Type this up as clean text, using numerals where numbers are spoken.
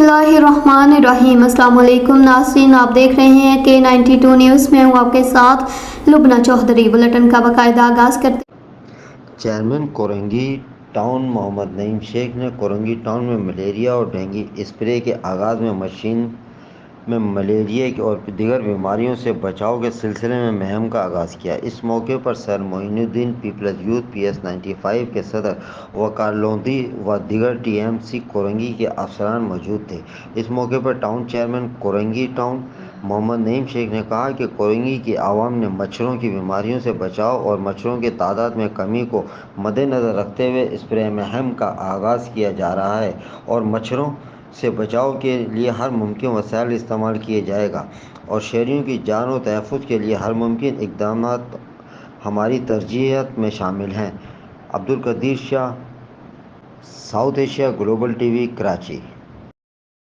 बिस्मिल्लाहिर्रहमानिर्रहीम। अस्सलाम वालेकुम नाज़रीन, आप देख रहे हैं K92 न्यूज़ में हूँ आपके साथ लुबना चौधरी। बुलेटिन का बाकायदा आगाज़ करते चेयरमैन कोरंगी टाउन मोहम्मद नईम शेख ने कोरंगी टाउन में मलेरिया और डेंगू स्प्रे के आगाज़ में मशीन में मलेरिया और दीगर बीमारियों से बचाव के सिलसिले में मुहिम का आगाज़ किया। इस मौके पर sir Moinuddin peoples youth PS95 के सदर वकार लोधी व दीगर TMC कोरंगी के अफसरान मौजूद थे। इस मौके पर town chairman Korangi town Mohammad Naeem Sheikh ने कहा कि कोरंगी की आवाम ने मच्छरों की बीमारियों से बचाव और मच्छरों की तादाद में कमी को मद्देनज़र रखते हुए स्प्रे मुहिम का आगाज़ किया जा रहा है और मच्छरों से बचाव के लिए हर मुमकिन वसाइल इस्तेमाल किए जाएगा और शहरियों की जान और तहफ़्फ़ुज़ के लिए हर मुमकिन इक़दामात हमारी तरजीहत में शामिल हैं। Abdul Qadir Shah, South Asia global TV, Karachi.